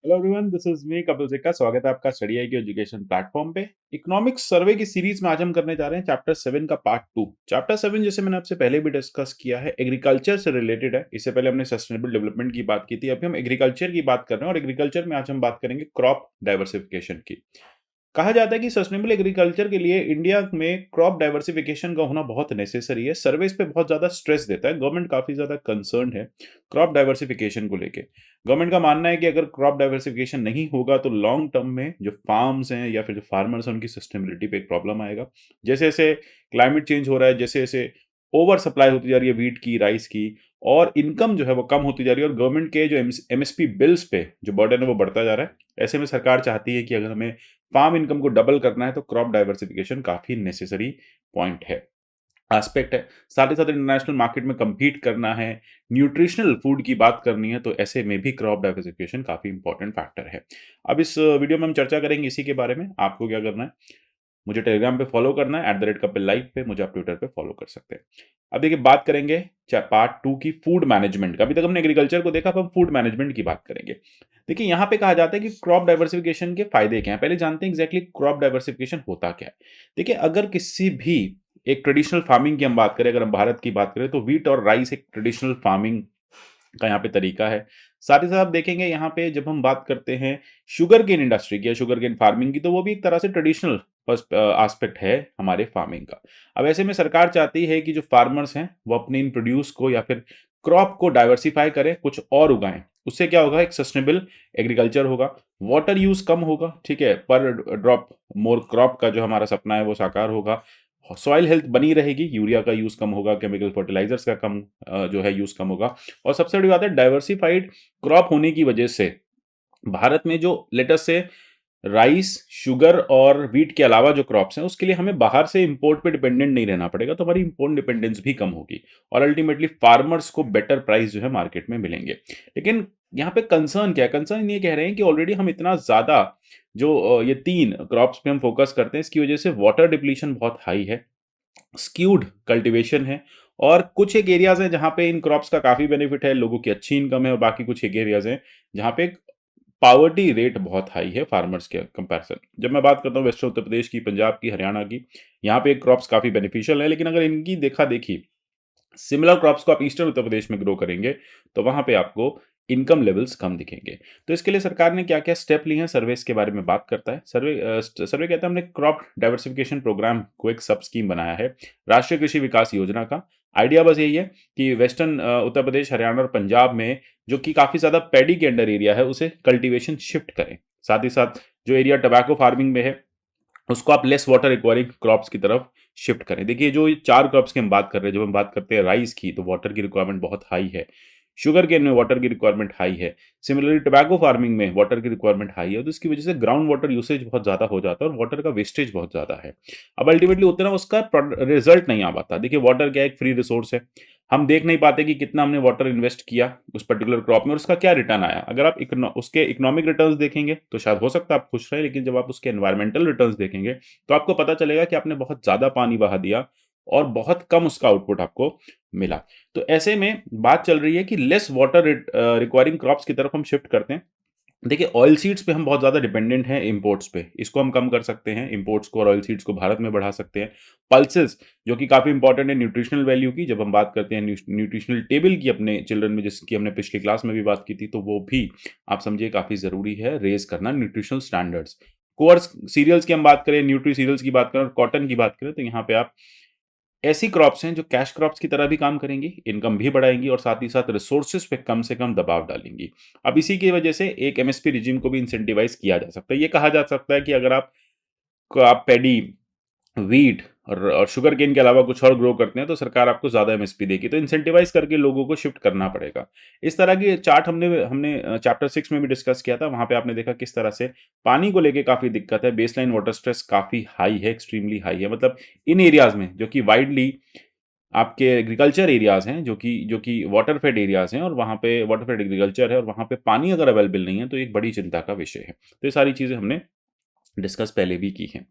Hello everyone, this is me Kapil सिक्का। स्वागत है आपका स्टडी आई के एजुकेशन प्लेटफॉर्म पे। इकोनॉमिक्स सर्वे की सीरीज में आज हम करने जा रहे हैं चैप्टर 7 का पार्ट 2। चैप्टर 7 जैसे मैंने आपसे पहले भी डिस्कस किया है, एग्रीकल्चर से रिलेटेड है। इससे पहले हमने सस्टेनेबल डेवलपमेंट की बात की थी, अभी हम एग्रीकल्चर की बात कर रहे हैं और एग्रीकल्चर में आज हम बात करेंगे क्रॉप डाइवर्सिफिकेशन की। कहा जाता है कि सस्टेनेबल एग्रीकल्चर के लिए इंडिया में क्रॉप डाइवर्सिफिकेशन का होना बहुत नेसेसरी है। सर्वे इस पे बहुत ज़्यादा स्ट्रेस देता है। गवर्नमेंट काफ़ी ज़्यादा कंसर्न है क्रॉप डाइवर्सिफिकेशन को लेके। गवर्नमेंट का मानना है कि अगर क्रॉप डाइवर्सिफिकेशन नहीं होगा तो लॉन्ग टर्म में जो फार्म्स हैं या फिर जो फार्मर्स हैं उनकी सस्टेनेबिलिटी पे एक प्रॉब्लम आएगा। जैसे जैसे क्लाइमेट चेंज हो रहा है, जैसे जैसे ओवर सप्लाई होती जा रही है वीट की, राइस की, और इनकम जो है वो कम होती जा रही है और गवर्नमेंट के जो एमएसपी बिल्स पे जो बर्डन है वो बढ़ता जा रहा है। ऐसे में सरकार चाहती है कि अगर हमें फार्म इनकम को डबल करना है तो क्रॉप डाइवर्सिफिकेशन काफी नेसेसरी पॉइंट है, एस्पेक्ट है। साथ ही साथ इंटरनेशनल मार्केट में compete करना है, न्यूट्रिशनल फूड की बात करनी है, तो ऐसे में भी क्रॉप डाइवर्सिफिकेशन काफी इंपॉर्टेंट फैक्टर है। अब इस वीडियो में हम चर्चा करेंगे इसी के बारे में। आपको क्या करना है, मुझे टेलीग्राम पे फॉलो करना है @कपिल लाइव पे, मुझे आप ट्विटर पे फॉलो कर सकते हैं। अब देखिए, बात करेंगे पार्ट 2 की फूड मैनेजमेंट का। अभी तक हमने एग्रीकल्चर को देखा, अब हम फूड मैनेजमेंट की बात करेंगे। देखिए, यहाँ पे कहा जाता है कि क्रॉप डाइवर्सिफिकेशन के फायदे क्या हैं। पहले जानते हैं एग्जैक्टली क्रॉप डाइवर्सिफिकेशन होता क्या है। देखिए, अगर किसी भी एक ट्रेडिशनल फार्मिंग की हम बात करें, अगर हम भारत की बात करें, तो व्हीट और राइस एक ट्रेडिशनल फार्मिंग का यहाँ पे तरीका है। साथ ही साथ आप देखेंगे यहाँ पे जब हम बात करते हैं शुगर केन इंडस्ट्री की या शुगर केन फार्मिंग की, तो वो भी एक तरह से ट्रेडिशनल फर्स्ट एस्पेक्ट है हमारे फार्मिंग का। अब ऐसे में सरकार चाहती है कि जो फार्मर्स हैं वो अपने इन प्रोड्यूस को या फिर क्रॉप को डाइवर्सिफाई करें, कुछ और उगाएं। उससे क्या होगा, एक सस्टेनेबल एग्रीकल्चर होगा, वाटर यूज कम होगा, ठीक है, पर ड्रॉप मोर क्रॉप का जो हमारा सपना है वो साकार होगा। सॉइल हेल्थ बनी रहेगी, यूरिया का यूज कम होगा, केमिकल फर्टिलाइजर्स का कम जो है यूज कम होगा। और सबसे बड़ी बात है, डाइवर्सिफाइड क्रॉप होने की वजह से भारत में जो लेटस से राइस, शुगर और व्हीट के अलावा जो क्रॉप्स हैं उसके लिए हमें बाहर से इंपोर्ट पे डिपेंडेंट नहीं रहना पड़ेगा, तो हमारी इंपोर्ट डिपेंडेंस भी कम होगी और अल्टीमेटली फार्मर्स को बेटर प्राइस जो है मार्केट में मिलेंगे। लेकिन यहाँ पे कंसर्न क्या है, कंसर्न ये कह रहे हैं कि ऑलरेडी हम इतना ज्यादा जो ये 3 क्रॉप्स पे हम फोकस करते हैं, इसकी वजह से वाटर डिप्लीशन बहुत हाई है, स्क्यूड कल्टीवेशन है, और कुछ एक एरियाज हैं जहां पे इन क्रॉप्स का काफी बेनिफिट है, लोगों की अच्छी इनकम है, और बाकी कुछ एक एरियाज हैं जहां पे पावर्टी रेट बहुत हाई है फार्मर्स के कंपैरिजन। जब मैं बात करता हूँ वेस्टर्न उत्तर प्रदेश की, पंजाब की, हरियाणा की, यहाँ पे क्रॉप्स काफी बेनिफिशियल है। लेकिन अगर इनकी देखा देखी सिमिलर क्रॉप्स को आप ईस्टर्न उत्तर प्रदेश में ग्रो करेंगे तो वहां पे आपको इनकम लेवल्स कम दिखेंगे। तो इसके लिए सरकार ने क्या क्या स्टेप लिए हैं, सर्वे इसके बारे में बात करता है। सर्वे कहता है हमने क्रॉप डाइवर्सिफिकेशन प्रोग्राम को एक सब स्कीम बनाया है राष्ट्रीय कृषि विकास योजना का। आइडिया बस यही है कि वेस्टर्न उत्तर प्रदेश, हरियाणा और पंजाब में जो कि काफी ज्यादा पैडी के अंडर एरिया है उसे कल्टीवेशन शिफ्ट करें। साथ ही साथ जो एरिया टबैको फार्मिंग में है उसको आप लेस वाटर रिक्वायरिंग क्रॉप्स की तरफ शिफ्ट करें। देखिए, जो ये 4 क्रॉप्स की हम बात कर रहे हैं, जब हम बात करते हैं राइस की तो वाटर की रिक्वायरमेंट बहुत हाई है, शुगर केन में वाटर की रिक्वायरमेंट हाई है, सिमिलरली टोबैको फार्मिंग में वाटर की रिक्वायरमेंट हाई है, तो इसकी वजह से ग्राउंड वाटर यूसेज बहुत ज़्यादा हो जाता है और वाटर का वेस्टेज बहुत ज़्यादा है। अब अल्टीमेटली उतना उसका रिजल्ट नहीं आ पाता। देखिए, वाटर क्या है, एक फ्री रिसोर्स है। हम देख नहीं पाते कि कितना हमने वाटर इन्वेस्ट किया उस पर्टिकुलर क्रॉप में और उसका क्या रिटर्न आया। अगर आप उसके इकोनॉमिक रिटर्न्स देखेंगे तो शायद हो सकता है आप खुश रहे, लेकिन जब आप उसके एनवायरमेंटल रिटर्न्स देखेंगे तो आपको पता चलेगा कि आपने बहुत ज़्यादा पानी बहा दिया और बहुत कम उसका आउटपुट आपको मिला। तो ऐसे में बात चल रही है कि लेस वाटर रिक्वायरिंग क्रॉप्स की तरफ हम शिफ्ट करते हैं। देखिए, ऑयल सीड्स पे हम बहुत ज़्यादा डिपेंडेंट हैं इंपोर्ट्स पे, इसको हम कम कर सकते हैं, इंपोर्ट्स को और ऑयल सीड्स को भारत में बढ़ा सकते हैं। पल्सेस जो कि काफ़ी इंपॉर्टेंट है न्यूट्रिशनल वैल्यू की, जब हम बात करते हैं न्यूट्रिशनल टेबल की अपने चिल्ड्रन में, जिसकी हमने पिछली क्लास में भी बात की थी, तो वो भी आप समझिए काफ़ी ज़रूरी है रेज करना न्यूट्रिशनल स्टैंडर्ड्स। कोर्स सीरियल्स की हम बात करें, न्यूट्री सीरियल्स की बात करें और कॉटन की बात करें, तो यहाँ पे आप ऐसी क्रॉप्स हैं जो कैश क्रॉप्स की तरह भी काम करेंगी, इनकम भी बढ़ाएंगी और साथ ही साथ रिसोर्सेज पे कम से कम दबाव डालेंगी। अब इसी की वजह से एक एमएसपी रिजीम को भी इंसेंटिवाइज किया जा सकता है। ये कहा जा सकता है कि अगर आप पैडी, व्हीट और शुगर केन के अलावा कुछ और ग्रो करते हैं तो सरकार आपको ज्यादा एमएसपी देगी, तो इंसेंटिवाइज करके लोगों को शिफ्ट करना पड़ेगा। इस तरह की चार्ट हमने हमने चैप्टर 6 में भी डिस्कस किया था। वहां पे आपने देखा किस तरह से पानी को लेके काफी दिक्कत है, बेसलाइन वाटर स्ट्रेस काफी हाई है, एक्सट्रीमली हाई है। मतलब इन एरियाज में जो कि वाइडली आपके एग्रीकल्चर एरियाज हैं, जो कि वाटर फेड एरियाज हैं और वहाँ पे वाटर फेड एग्रीकल्चर है और वहाँ पे पानी अगर अवेलेबल नहीं है तो एक बड़ी चिंता का विषय है। तो ये सारी चीज़ें हमने डिस्कस पहले भी की हैं।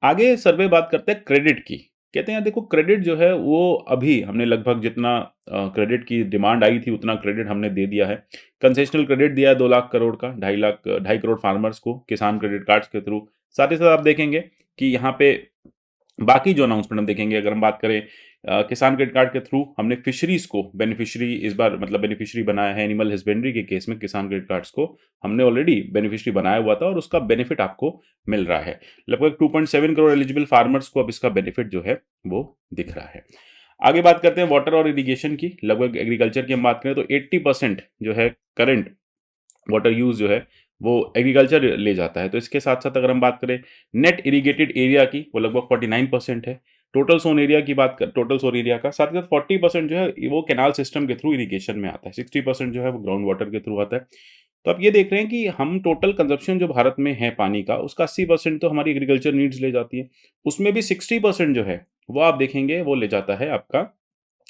आगे सर्वे बात करते हैं क्रेडिट की। कहते हैं देखो क्रेडिट जो है वो अभी हमने लगभग जितना क्रेडिट की डिमांड आई थी उतना क्रेडिट हमने दे दिया है। कंसेशनल क्रेडिट दिया है 2 लाख करोड़ का, 2.5 करोड़ फार्मर्स को किसान क्रेडिट कार्ड्स के थ्रू। साथ ही साथ आप देखेंगे कि यहाँ पे बाकी जो अनाउंसमेंट हम देखेंगे, अगर हम बात करें किसान क्रेडिट कार्ड के थ्रू हमने फिशरीज को बेनिफिशियरी इस बार मतलब बेनिफिशियरी बनाया है। एनिमल हस्बेंड्री के केस में किसान क्रेडिट कार्ड्स को हमने ऑलरेडी बेनिफिशियरी बनाया हुआ था और उसका बेनिफिट आपको मिल रहा है। लगभग 2.7 करोड़ एलिजिबल फार्मर्स को अब इसका बेनिफिट जो है वो दिख रहा है। आगे बात करते हैं वाटर और इरिगेशन की। लगभग एग्रीकल्चर की हम बात करें तो 80% जो है करंट वाटर यूज जो है वो एग्रीकल्चर ले जाता है। तो इसके साथ साथ अगर हम बात करें नेट इरिगेटेड एरिया की, वो लगभग 49% है। टोटल सोन एरिया की बात कर टोटल सोन एरिया का, साथ ही साथ 40% जो है वो कैनाल सिस्टम के थ्रू इरिगेशन में आता है। 60% जो है वो ग्राउंड वाटर के थ्रू आता है। तो आप ये देख रहे हैं कि हम टोटल कंजप्शन जो भारत में है पानी का, उसका 80% तो हमारी एग्रीकल्चर नीड्स ले जाती है। उसमें भी 60% जो है वो आप देखेंगे वो ले जाता है आपका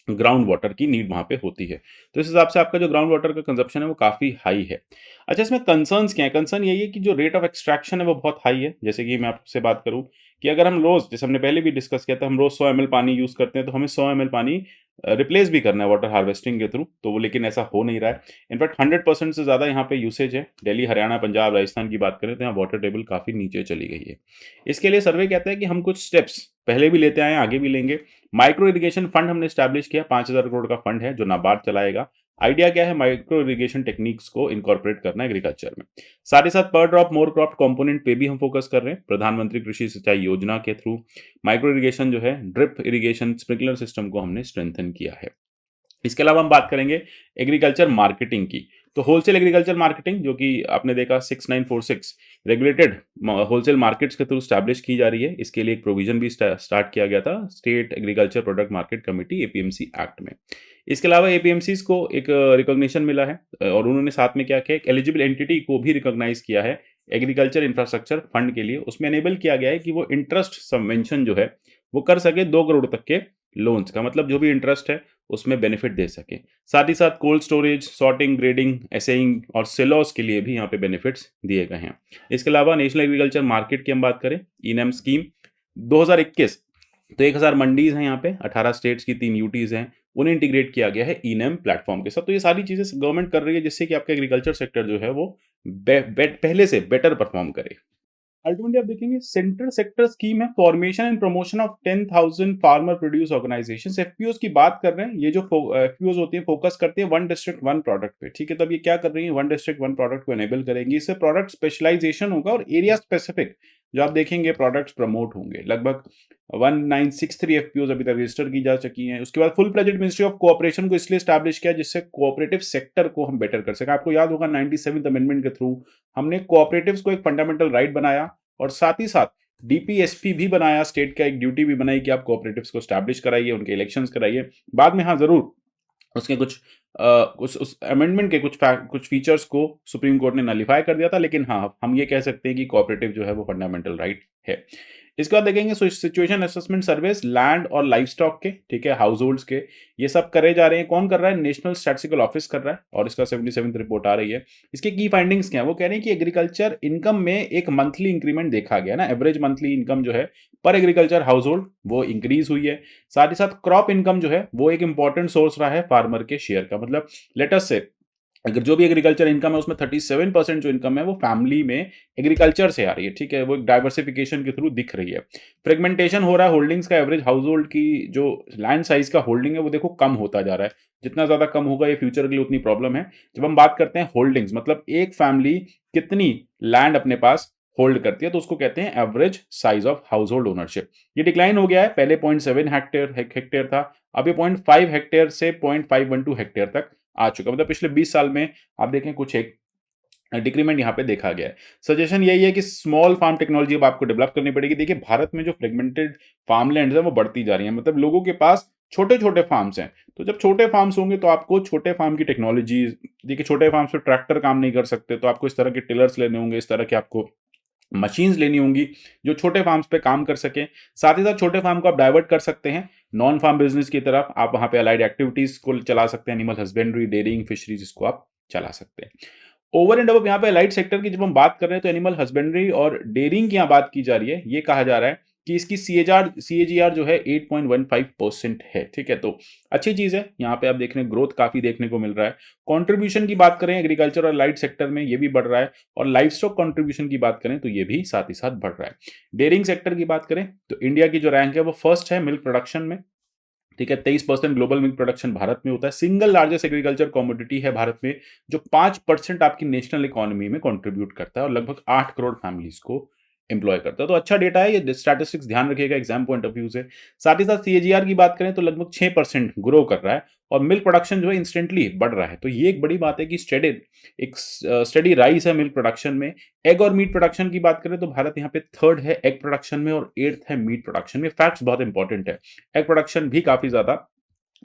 ग्राउंड वाटर की नीड वहाँ पे होती है। तो इस हिसाब से आपका जो ग्राउंड वाटर का कंजप्शन है वो काफ़ी हाई है। अच्छा, इसमें कंसर्न्स क्या हैं? कंसर्न यही है कि जो रेट ऑफ एक्सट्रैक्शन है वो बहुत हाई है। जैसे कि मैं आपसे बात करूँ कि अगर हम रोज़, जैसे हमने पहले भी डिस्कस किया था, हम रोज़ 100 एमएल पानी यूज़ करते हैं, तो हमें 100 एमएल पानी रिप्लेस भी करना है वाटर हार्वेस्टिंग के थ्रू, तो वो लेकिन ऐसा हो नहीं रहा है। इनफैक्ट 100% से ज़्यादा यहाँ पे यूसेज है। दिल्ली, हरियाणा, पंजाब, राजस्थान की बात करें तो यहाँ वाटर टेबल काफ़ी नीचे चली गई है। इसके लिए सर्वे कहता है कि हम कुछ स्टेप्स पहले भी लेते आए हैं, आगे भी लेंगे। माइक्रो इरिगेशन फंड हमने स्टैब्लिश किया, 5,000 करोड़ का फंड है जो नाबार्ड चलाएगा। आइडिया क्या है? माइक्रो इरिगेशन टेक्निक्स को इनकॉर्पोरेट करना एग्रीकल्चर में। साथ ही साथ पर ड्रॉप मोर क्रॉप कंपोनेंट पे भी हम फोकस कर रहे हैं। प्रधानमंत्री कृषि सिंचाई योजना के थ्रू माइक्रो इरिगेशन जो है, ड्रिप इरिगेशन स्प्रिंकलर सिस्टम को हमने स्ट्रेंथन किया है। इसके अलावा हम बात करेंगे एग्रीकल्चर मार्केटिंग की। तो होलसेल एग्रीकल्चर मार्केटिंग, जो कि आपने देखा 6946 रेगुलेटेड होलसेल मार्केट्स के थ्रू स्टैब्लिश की जा रही है। इसके लिए एक प्रोविजन भी स्टार्ट किया गया था state agriculture product market committee APMC act में। इसके अलावा एपीएमसीज को एक रिकॉग्निशन मिला है और उन्होंने साथ में क्या किया, एक एलिजिबल एंटिटी को भी रिकॉग्नाइज किया है एग्रीकल्चर इंफ्रास्ट्रक्चर फंड के लिए। उसमें एनेबल किया गया है कि वो इंटरेस्ट सबवेंशन जो है वो कर सके 2 करोड़ तक के लोन्स का, मतलब जो भी इंटरेस्ट है उसमें बेनिफिट दे सके। साथ ही साथ cold storage, sorting, grading, essaying और सेलॉस के लिए भी यहाँ पे बेनिफिट्स दिए गए हैं। इसके अलावा नेशनल एग्रीकल्चर मार्केट की हम बात करें, ईनैम स्कीम 2021, तो 1000 मंडीज हैं यहाँ पे, 18 स्टेट्स की 3 यूटीज हैं, उन्हें इंटीग्रेट किया गया है ईनैम प्लेटफॉर्म के साथ। तो ये सारी चीजें गवर्नमेंट कर रही है जिससे कि आपका एग्रीकल्चर सेक्टर जो है वो पहले से बेटर परफॉर्म करे। अल्टीमेटली आप देखेंगे सेंट्रल सेक्टर स्कीम है formation and promotion of 10,000 farmer produce organisations. FPOs की बात कर रहे हैं। ये जो एफपीओस होती है फोकस करती है वन डिस्ट्रिक्ट वन प्रोडक्ट पे, ठीक है। तब ये क्या कर रही है, वन डिस्ट्रिक्ट वन प्रोडक्ट को एनेबल करेंगी। इससे प्रोडक्ट स्पेशलाइजेशन होगा और एरिया स्पेसिफिक जो आप देखेंगे प्रोडक्ट्स प्रमोट होंगे। लगभग 1963 एफपीओस अभी तक रजिस्टर की जा चुकी हैं। उसके बाद फुल प्लेजेड मिनिस्ट्री ऑफ कोऑपरेशन को इसलिए स्टैब्लिश किया जिससे कोऑपरेटिव सेक्टर को हम बेटर कर सकें। आपको याद होगा 97th अमेंडमेंट के थ्रू हमने कोऑपरेटिव्स को एक फंडामेंटल राइट बनाया और साथ ही साथ डीपीएसपी भी बनाया, स्टेट का एक ड्यूटी भी बनाई कि आप कोऑपरेटिव्स को स्टैब्लिश कराइए, उनके इलेक्शंस कराइए। बाद में हाँ जरूर उसके कुछ उस अमेंडमेंट के कुछ फीचर्स को सुप्रीम कोर्ट ने नलिफाई कर दिया था, लेकिन हाँ हम ये कह सकते हैं कि कोऑपरेटिव जो है वो फंडामेंटल राइट है। इसके बाद देखेंगे सिचुएशन असेसमेंट सर्वेस लैंड और लाइफ स्टॉक के, ठीक है, हाउस होल्ड्स के, ये सब करे जा रहे हैं। कौन कर रहा है? नेशनल स्टैटिस्टिकल ऑफिस कर रहा है और इसका 77th रिपोर्ट आ रही है। इसके की फाइंडिंग्स क्या है? वो कह रहे हैं कि एग्रीकल्चर इनकम में एक मंथली इंक्रीमेंट देखा गया ना, एवरेज मंथली इनकम जो है पर एग्रीकल्चर हाउस होल्ड वो इंक्रीज हुई है। साथ ही साथ क्रॉप इनकम जो है वो एक इंपॉर्टेंट सोर्स रहा है फार्मर के शेयर का। मतलब लेट अस से अगर जो भी एग्रीकल्चर इनकम है उसमें 37% जो इनकम है वो फैमिली में एग्रीकल्चर से आ रही है, ठीक है, वो एक डाइवर्सिफिकेशन के थ्रू दिख रही है। फ्रेगमेंटेशन हो रहा है होल्डिंग्स का, एवरेज हाउस होल्ड की जो लैंड साइज का होल्डिंग है वो देखो कम होता जा रहा है। जितना ज्यादा कम होगा ये फ्यूचर के लिए उतनी प्रॉब्लम है। जब हम बात करते हैं होल्डिंग्स, मतलब एक फैमिली कितनी लैंड अपने पास होल्ड करती है, तो उसको कहते हैं average size of house hold ownership. ये डिक्लाइन हो गया है, पहले 0.7 हेक्टेयर था, अब ये 0.5 हेक्टेयर से 0.512 हेक्टेयर तक आ चुका। मतलब पिछले 20 साल में आप देखें कुछ एक डिक्रीमेंट यहाँ पे देखा गया है। सजेशन यही है कि स्मॉल फार्म टेक्नोलॉजी अब आपको डेवलप करनी पड़ेगी। देखिए भारत में जो फ्रेगमेंटेड फार्मलैंड है वो बढ़ती जा रही है, मतलब लोगों के पास छोटे छोटे फार्म्स हैं। तो जब छोटे फार्म्स होंगे तो आपको छोटे फार्म की टेक्नोलॉजी, देखिए छोटे फार्म्स पे ट्रैक्टर काम नहीं कर सकते, तो आपको इस तरह के टिलर्स लेने होंगे, इस तरह के आपको मशीन्स लेनी होंगी जो छोटे फार्म्स पे काम कर सकें। साथ ही साथ छोटे फार्म को आप डाइवर्ट कर सकते हैं नॉन फार्म बिजनेस की तरफ। आप वहां पे अलाइड एक्टिविटीज को चला सकते हैं, एनिमल हस्बेंड्री, डेयरिंग, फिशरीज, इसको आप चला सकते हैं। ओवर एंड अब यहाँ पे अलाइड सेक्टर की जब हम बात कर रहे हैं तो एनिमल हस्बेंड्री और डेयरिंग की यहाँ बात की जा रही है। ये कहा जा रहा है कि इसकी CAGR जो है 8.15% है। ठीक है, तो अच्छी चीज़ है। यहाँ पे आप देख रहे हैं ग्रोथ काफ़ी देखने को मिल रहा है। कंट्रीब्यूशन की बात करें एग्रीकल्चर और लाइट सेक्टर में, ये भी बढ़ रहा है, और लाइव स्टॉक कंट्रीब्यूशन की बात करें तो ये भी साथ ही साथ बढ़ रहा है। डेयरिंग सेक्टर की बात करें तो इंडिया की जो रैंक है वो फर्स्ट है मिल्क प्रोडक्शन में। ठीक है, 23% ग्लोबल मिल्क प्रोडक्शन भारत में होता है। सिंगल लार्जेस्ट एग्रीकल्चर कमोडिटी है भारत में, जो 5% आपकी नेशनल इकोनॉमी में कंट्रीब्यूट करता है और लगभग 8 करोड़ फैमिलीज को एम्प्लॉय करता है। तो अच्छा डेटा है ये, स्टैटिस्टिक्स ध्यान रखिएगा एग्जाम पॉइंट ऑफ व्यू से। साथ ही साथ CAGR की बात करें तो लगभग 6% ग्रो कर रहा है, और मिल्क प्रोडक्शन जो है इंस्टेंटली बढ़ रहा है। तो ये एक बड़ी बात है कि स्टडी राइज है मिल्क प्रोडक्शन में। एग और मीट प्रोडक्शन की बात करें तो भारत यहाँ पे थर्ड है एग प्रोडक्शन में और 8th है मीट प्रोडक्शन में। फैक्ट्स बहुत इंपॉर्टेंट है, एग प्रोडक्शन भी काफी ज्यादा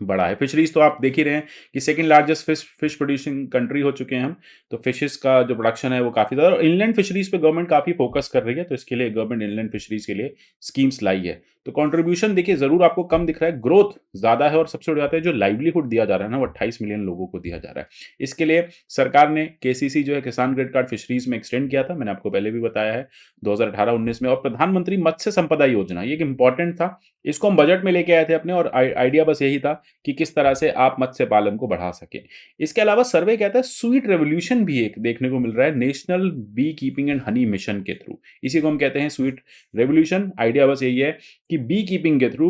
बड़ा है। फिशरीज तो आप देख ही रहे हैं कि second largest fish producing country हो चुके हैं हम। तो फिशेस का जो प्रोडक्शन है वो काफी ज्यादा, और इनलैंड फिशरीज पे गवर्नमेंट काफी फोकस कर रही है, तो इसके लिए गवर्नमेंट इनलैंड फिशरीज के लिए स्कीम्स लाई है। तो कंट्रीब्यूशन देखिए जरूर आपको कम दिख रहा है, ग्रोथ ज्यादा है, और सबसे बड़ी बात है जो लाइवलीहुड दिया जा रहा है ना वो 28 मिलियन लोगों को दिया जा रहा है। इसके लिए सरकार ने KCC जो है किसान क्रेडिट कार्ड फिशरीज में एक्सटेंड किया था, मैंने आपको पहले भी बताया है 2018-19 में। और प्रधानमंत्री मत्स्य संपदा योजना ये एक इंपॉर्टेंट था, इसको हम बजट में लेके आए थे अपने, और आइडिया बस यही था कि किस तरह से आप मत्स्य पालन को बढ़ा सके। इसके अलावा सर्वे कहता है स्वीट रेवोल्यूशन भी एक देखने को मिल रहा है national beekeeping and honey mission के थ्रू। इसी को हम कहते हैं स्वीट रेवोल्यूशन। आइडिया बस यही है कि बी कीपिंग के थ्रू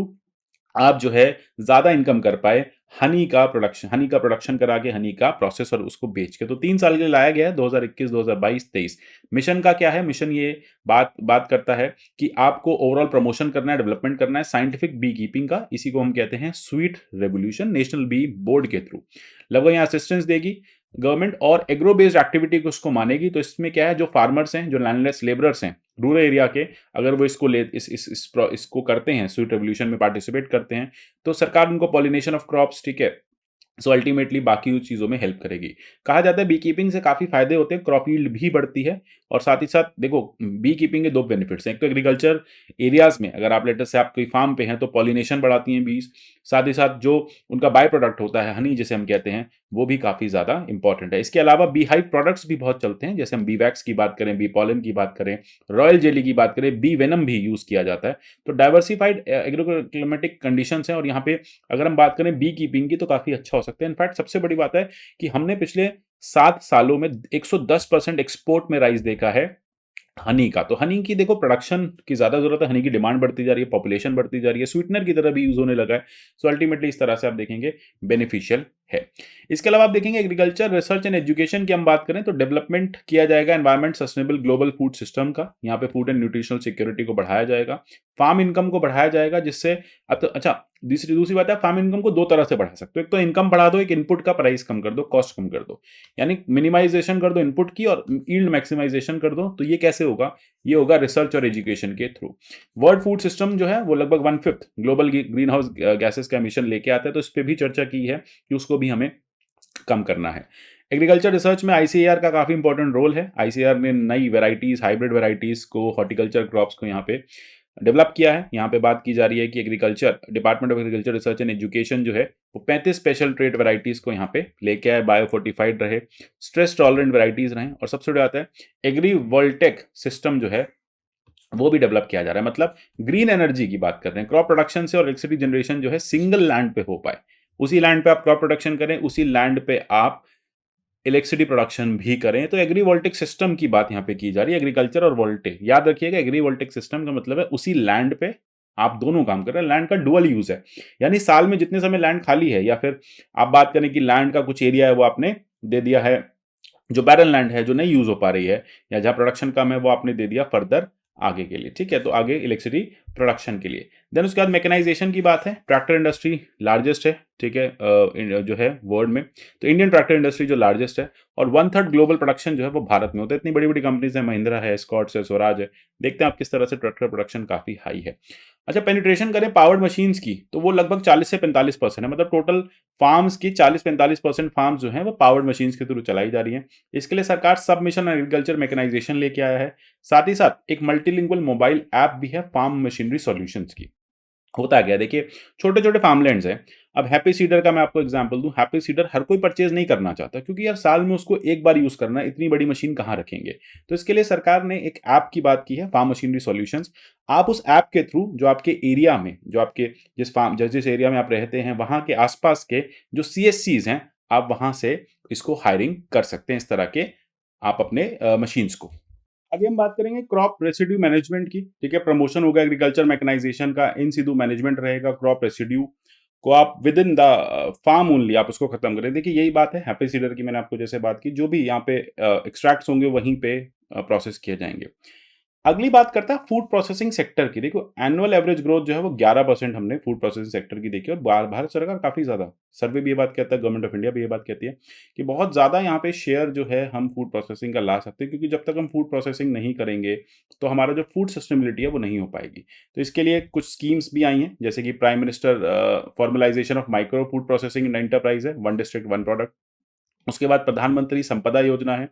आप जो है ज्यादा इनकम कर पाए, हनी का प्रोडक्शन करा के, हनी का प्रोसेस और उसको बेच के। तो 3 साल के लिए लाया गया है, 2021, 2022, 23। मिशन का क्या है? मिशन ये बात करता है कि आपको ओवरऑल प्रमोशन करना है, डेवलपमेंट करना है साइंटिफिक बी कीपिंग का। इसी को हम कहते हैं sweet revolution, national bee board के थ्रू। लगभग यहाँ असिस्टेंस देगी गवर्नमेंट, और एग्रो बेस्ड एक्टिविटी को उसको मानेगी। तो इसमें क्या है, जो फार्मर्स हैं, जो लैंडलेस लेबरर्स हैं रूरल एरिया के, अगर वो इसको ले इसको करते हैं, स्वीट रेवोल्यूशन में पार्टिसिपेट करते हैं, तो सरकार उनको पॉलिनेशन ऑफ क्रॉप्स, ठीक है, सो अल्टीमेटली बाकी चीजों में हेल्प करेगी। कहा जाता है बी कीपिंग से काफी फायदे होते हैं, क्रॉप यील्ड भी बढ़ती है, और साथ ही साथ देखो बी कीपिंग के 2 बेनिफिट्स हैं। एक तो एग्रीकल्चर एरियाज में अगर आप लेटर से आप कोई फार्म पे हैं तो पॉलिनेशन बढ़ाती हैं बीज, साथ ही साथ जो उनका बाय प्रोडक्ट होता है हनी जिसे हम कहते हैं, वो भी काफी ज्यादा इंपॉर्टेंट है। इसके अलावा बी हाइव प्रोडक्ट्स भी बहुत चलते हैं, जैसे हम बी वैक्स की बात करें, बी पॉलन की बात करें, रॉयल जेली की बात करें, बी वेनम भी यूज किया जाता है। तो डाइवर्सिफाइड एग्रोक्लिमेटिक कंडीशंस हैं, और यहाँ पे अगर हम बात करें बी कीपिंग की तो काफी अच्छा हो सकता है। इनफैक्ट सबसे बड़ी बात है कि हमने पिछले 7 सालों में 110% एक्सपोर्ट में राइज देखा है हनी का। तो हनी की देखो प्रोडक्शन की ज्यादा जरूरत है, हनी की डिमांड बढ़ती जा रही है, पॉपुलेशन बढ़ती जा रही है, स्वीटनर की तरह भी यूज होने लगा है। सो अल्टीमेटली इस तरह से आप देखेंगे बेनिफिशियल है। इसके अलावा आप देखेंगे एग्रीकल्चर रिसर्च एंड एजुकेशन की हम बात करें तो डेवलपमेंट किया जाएगा environment sustainable global food system का। यहाँ पे फूड एंड न्यूट्रिशनल सिक्योरिटी को बढ़ाया जाएगा, फार्म इनकम को बढ़ाया जाएगा, जिससे अच्छा दूसरी बात है, फार्म इनकम को 2 तरह से बढ़ा सकते हो। एक तो इनकम बढ़ा दो, एक इनपुट का प्राइस कम कर दो, कॉस्ट कम कर दो, यानी मिनिमाइजेशन कर दो इनपुट की और यील्ड मैक्सिमाइजेशन कर दो। तो ये कैसे होगा? ये होगा रिसर्च और एजुकेशन के थ्रू। वर्ल्ड फूड सिस्टम जो है वो लगभग 1/5 ग्लोबल ग्रीन हाउस गैसेस का एमिशन लेके आता है, तो इस पर भी चर्चा की है कि उसको भी हमें कम करना है। एग्रीकल्चर रिसर्च में ICAR का काफी इंपॉर्टेंट रोल है। ICAR ने नई वेराइटीज, हाइब्रिड वेराइटीज को, हॉर्टिकल्चर क्रॉप्स को यहाँ पे डेवलप किया है। यहाँ पे बात की जा रही है कि agriculture department of agriculture research and education जो है वो 35 स्पेशल ट्रेड वेराइटीज को यहाँ पे लेके आए, बायो फोर्टिफाइड रहे, स्ट्रेस टॉलरेंट वेराइटीज रहे, और सबसे बड़ी बात है एग्री वोल्टेक सिस्टम जो है वो भी डेवलप किया जा रहा है। मतलब ग्रीन एनर्जी की बात कर रहे हैं, क्रॉप प्रोडक्शन से और इलेक्ट्रिसिटी जनरेशन जो है सिंगल लैंड पे हो पाए, उसी लैंड पे आप क्रॉप प्रोडक्शन करें, उसी लैंड पे आप इलेक्ट्रिसिटी प्रोडक्शन भी करें। तो एग्रीवोल्टिक सिस्टम की बात यहाँ पे की जा रही है, एग्रीकल्चर और वोल्टेक। याद रखिएगा एग्रीवोल्टिक सिस्टम का मतलब है उसी लैंड पे आप दोनों काम कर रहे हैं। लैंड का डुअल यूज है, यानी साल में जितने समय लैंड खाली है, या फिर आप बात करें कि लैंड का कुछ एरिया है वो आपने दे दिया है, जो बैरन लैंड है जो नहीं यूज हो पा रही है, या जहां प्रोडक्शन कम है, वो आपने दे दिया फर्दर आगे के लिए। ठीक है, तो आगे इलेक्ट्रिसिटी प्रोडक्शन के लिए। देन उसके बाद मैकेनाइजेशन की बात है। ट्रैक्टर इंडस्ट्री लार्जेस्ट है, ठीक है, जो है वर्ल्ड में। तो इंडियन ट्रैक्टर इंडस्ट्री जो लार्जेस्ट है, और 1/3 ग्लोबल प्रोडक्शन जो है वो भारत में होता है। इतनी बड़ी बड़ी कंपनीज है, महिंद्रा है, स्कॉट्स है, स्वराज है। देखते हैं आप किस तरह से ट्रैक्टर प्रोडक्शन काफी हाई है। अच्छा, पेनिट्रेशन करें पावर्ड मशीन्स की तो वो लगभग 40 से 45% है। मतलब टोटल फार्म्स की 40-45% फार्म्स जो है वो पावर्ड मशीन्स के थ्रू चलाई जा रही है। इसके लिए सरकार सब मिशन एग्रीकल्चर मैकेनाइजेशन लेके आया है। साथ ही साथ एक मल्टीलिंगुअल मोबाइल ऐप भी है फार्म मशीनरी सॉल्यूशंस की। होता क्या, देखिए छोटे छोटे फार्मलैंड्स हैं, अब हैप्पी सीडर का मैं आपको एग्जांपल दूं, हैप्पी सीडर हर कोई परचेज नहीं करना चाहता, क्योंकि यार साल में उसको एक बार यूज करना है, इतनी बड़ी मशीन कहाँ रखेंगे। तो इसके लिए सरकार ने एक ऐप की बात की है, फार्म मशीनरी सॉल्यूशंस। आप उस ऐप के थ्रू जो आपके एरिया में, जो आपके जिस एरिया में आप रहते हैं वहां के आसपास के जो सीएससीज हैं, आप वहां से इसको हायरिंग कर सकते हैं, इस तरह के आप अपने मशीन्स को। आगे हम बात करेंगे क्रॉप रेसिड्यू मैनेजमेंट की। ठीक है, प्रमोशन होगा एग्रीकल्चर मैकेनाइजेशन का, इन सीधू मैनेजमेंट रहेगा। क्रॉप रेसिड्यू को आप within the farm only आप उसको खत्म करें। देखिए यही बात है हैप्पी सीडर की, मैंने आपको जैसे बात की, जो भी यहाँ पे एक्सट्रैक्ट्स होंगे वहीं पे प्रोसेस किए जाएंगे। अगली बात करता है फूड प्रोसेसिंग सेक्टर की। देखो एनुअल एवरेज ग्रोथ जो है वो 11% हमने फूड प्रोसेसिंग सेक्टर की देखी, और भारत सरकार काफी ज्यादा, सर्वे भी ये बात कहता है, गवर्नमेंट ऑफ इंडिया भी ये बात कहती है कि बहुत ज्यादा यहाँ पे शेयर जो है हम फूड प्रोसेसिंग का ला सकते हैं, क्योंकि जब तक हम फूड प्रोसेसिंग नहीं करेंगे तो हमारा जो फूड सस्टेनेबिलिटी है वो नहीं हो पाएगी। तो इसके लिए कुछ स्कीम्स भी आई हैं, जैसे कि prime minister formalisation of micro food processing in enterprise है, वन डिस्ट्रिक्ट वन प्रोडक्ट। उसके बाद प्रधानमंत्री संपदा योजना है,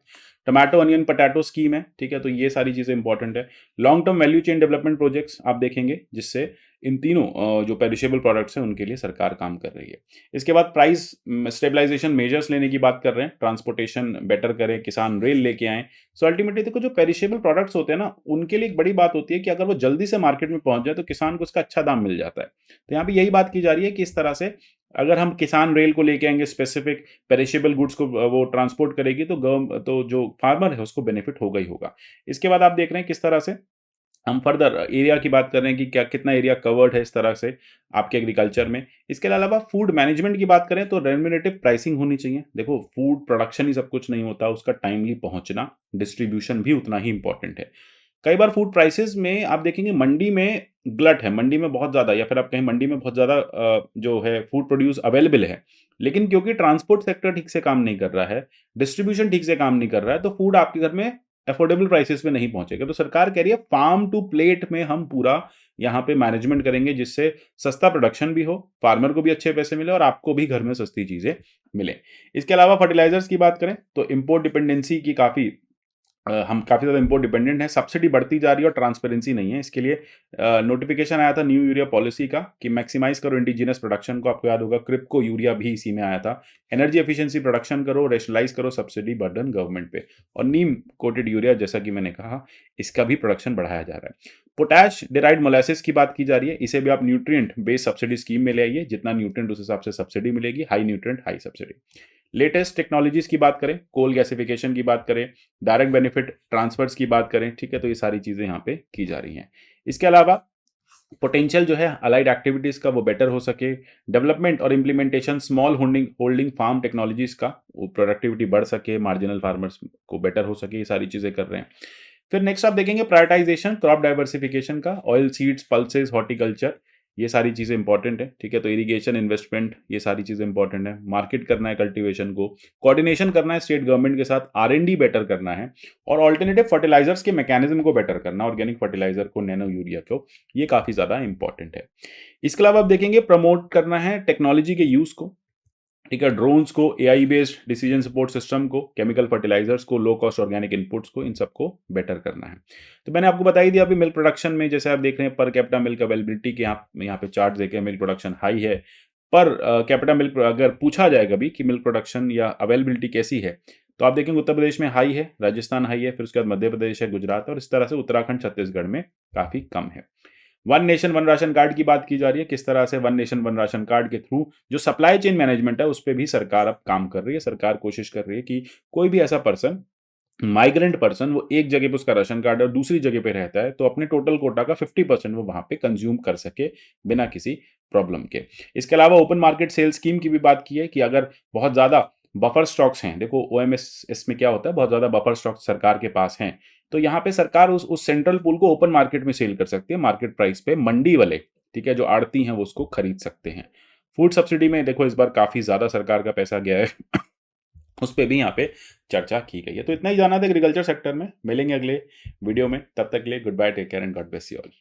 टमाटो अनियन पटाटो स्कीम है। ठीक है, तो ये सारी चीजें इंपॉर्टेंट है। Long term value chain development projects आप देखेंगे, जिससे इन तीनों जो पेरिशेबल प्रोडक्ट्स हैं उनके लिए सरकार काम कर रही है। इसके बाद प्राइस स्टेबलाइजेशन मेजर्स लेने की बात कर रहे हैं, ट्रांसपोर्टेशन बेटर करें, किसान रेल लेके आए। सो अल्टीमेटली देखो जो पेरिशेबल प्रोडक्ट्स होते हैं ना, उनके लिए एक बड़ी बात होती है कि अगर वो जल्दी से मार्केट में पहुंच जाए तो किसान को उसका अच्छा दाम मिल जाता है। तो यहाँ पे यही बात की जा रही है कि इस तरह से अगर हम किसान रेल को लेके आएंगे, स्पेसिफिक पेरिशेबल गुड्स को वो ट्रांसपोर्ट करेगी, तो जो फार्मर है उसको बेनिफिट होगा ही होगा। इसके बाद आप देख रहे हैं किस तरह से हम फर्दर एरिया की बात कर रहे हैं कि क्या कितना एरिया कवर्ड है इस तरह से आपके एग्रीकल्चर में। इसके अलावा फूड मैनेजमेंट की बात करें तो रेम्यूनरेटिव प्राइसिंग होनी चाहिए। देखो फूड प्रोडक्शन ही सब कुछ नहीं होता, उसका टाइमली पहुंचना, डिस्ट्रीब्यूशन भी उतना ही इंपॉर्टेंट है। कई बार फूड प्राइसेस में आप देखेंगे मंडी में ग्लट है, मंडी में बहुत ज़्यादा, या फिर आप कहीं मंडी में बहुत ज़्यादा जो है फूड प्रोड्यूस अवेलेबल है, लेकिन क्योंकि ट्रांसपोर्ट सेक्टर ठीक से काम नहीं कर रहा है, डिस्ट्रीब्यूशन ठीक से काम नहीं कर रहा है, तो फूड आपके घर में अफोर्डेबल प्राइसेस में नहीं पहुंचेगा। तो सरकार कह रही है फार्म टू प्लेट में हम पूरा यहाँ पे मैनेजमेंट करेंगे, जिससे सस्ता प्रोडक्शन भी हो, फार्मर को भी अच्छे पैसे मिले और आपको भी घर में सस्ती चीजें मिले। इसके अलावा फर्टिलाइजर्स की बात करें तो इंपोर्ट डिपेंडेंसी की काफी हम काफ़ी ज़्यादा इम्पोर्ट डिपेंडेंट हैं, सब्सिडी बढ़ती जा रही है और ट्रांसपेरेंसी नहीं है। इसके लिए नोटिफिकेशन आया था न्यू यूरिया पॉलिसी का कि मैक्सिमाइज करो इंडिजिनस प्रोडक्शन को, आपको याद होगा क्रिप्को यूरिया भी इसी में आया था। एनर्जी एफिशिएंसी प्रोडक्शन करो, रेशनलाइज करो सब्सिडी बर्डन गवर्नमेंट पे। और नीम कोटेड यूरिया, जैसा कि मैंने कहा, इसका भी प्रोडक्शन बढ़ाया जा रहा है। पोटैश डिराइड मोलासिस की बात की जा रही है, इसे भी आप न्यूट्रिएंट बेस्ड सब्सिडी स्कीम में ले आइए, जितना न्यूट्रिएंट उस हिसाब से सब्सिडी मिलेगी, high nutrient high subsidy. Latest technologies की बात करें, कोल गैसिफिकेशन की बात करें, डायरेक्ट बेनिफिट ट्रांसफर्स की बात करें, ठीक है, तो ये सारी चीजें यहाँ पे की जा रही हैं। इसके अलावा पोटेंशियल जो है अलाइड एक्टिविटीज का वो बेटर हो सके, डेवलपमेंट और implementation small holding holding farm technologies का, वो प्रोडक्टिविटी बढ़ सके, मार्जिनल फार्मर्स को बेटर हो सके, ये सारी चीजें कर रहे हैं। फिर नेक्स्ट आप देखेंगे प्रायोरिटाइजेशन क्रॉप डाइवर्सिफिकेशन का, ऑयल सीड्स, पल्सेस, हॉर्टिकल्चर, ये सारी चीज़ें इंपॉर्टेंट है। ठीक है, तो इरिगेशन, इन्वेस्टमेंट, ये सारी चीज़ें इंपॉर्टेंट है। मार्केट करना है कल्टीवेशन को, कोऑर्डिनेशन करना है स्टेट गवर्नमेंट के साथ, R&D बेटर करना है, और ऑल्टरनेटिव फर्टिलाइजर्स के मैकेनिज्म को बेटर करना, ऑर्गेनिक फर्टिलाइजर को, नैनो यूरिया को, ये काफ़ी ज़्यादा इंपॉर्टेंट है। इसके अलावा आप देखेंगे प्रमोट करना है टेक्नोलॉजी के यूज़ को। ठीक है, ड्रोन्स को, AI based decision support system को, केमिकल फर्टिलाइजर्स को, लो कॉस्ट ऑर्गेनिक इनपुट्स को, इन सबको बेटर करना है। तो मैंने आपको बताई दिया अभी मिल्क प्रोडक्शन में, जैसे आप देख रहे हैं पर कैपिटा मिल्क अवेलेबिलिटी के यहाँ पे चार्ट देखें, मिल्क प्रोडक्शन हाई है। पर कैपिटा मिल्क अगर पूछा जाए कभी कि मिल्क प्रोडक्शन या अवेलेबिलिटी कैसी है, तो आप देखेंगे उत्तर प्रदेश में हाई है, राजस्थान हाई है, फिर उसके बाद मध्य प्रदेश है, गुजरात, और इस तरह से उत्तराखंड, छत्तीसगढ़ में काफी कम है। One nation one ration card की बात की जा रही है, किस तरह से one nation one ration card के थ्रू जो सप्लाई चेन मैनेजमेंट है उस पर भी सरकार अब काम कर रही है। सरकार कोशिश कर रही है कि कोई भी ऐसा पर्सन, माइग्रेंट पर्सन, वो एक जगह पे उसका राशन कार्ड है और दूसरी जगह पे रहता है, तो अपने टोटल कोटा का 50% वो वहां पे कंज्यूम कर सके बिना किसी प्रॉब्लम के। इसके अलावा ओपन मार्केट सेल स्कीम की भी बात की है कि अगर बहुत ज्यादा बफर स्टॉक्स हैं, देखो OMS में क्या होता है, बहुत ज्यादा बफर स्टॉक्स सरकार के पास हैं, तो यहाँ पे सरकार उस सेंट्रल पूल को ओपन मार्केट में सेल कर सकती है, मार्केट प्राइस पे, मंडी वाले, ठीक है, जो आड़ती हैं वो उसको खरीद सकते हैं। फूड सब्सिडी में देखो इस बार काफी ज्यादा सरकार का पैसा गया है उस पर भी यहाँ पे चर्चा की गई है। तो इतना ही जाना था एग्रीकल्चर सेक्टर में। मिलेंगे अगले वीडियो में, तब तक के लिए goodbye, take care and God bless you all.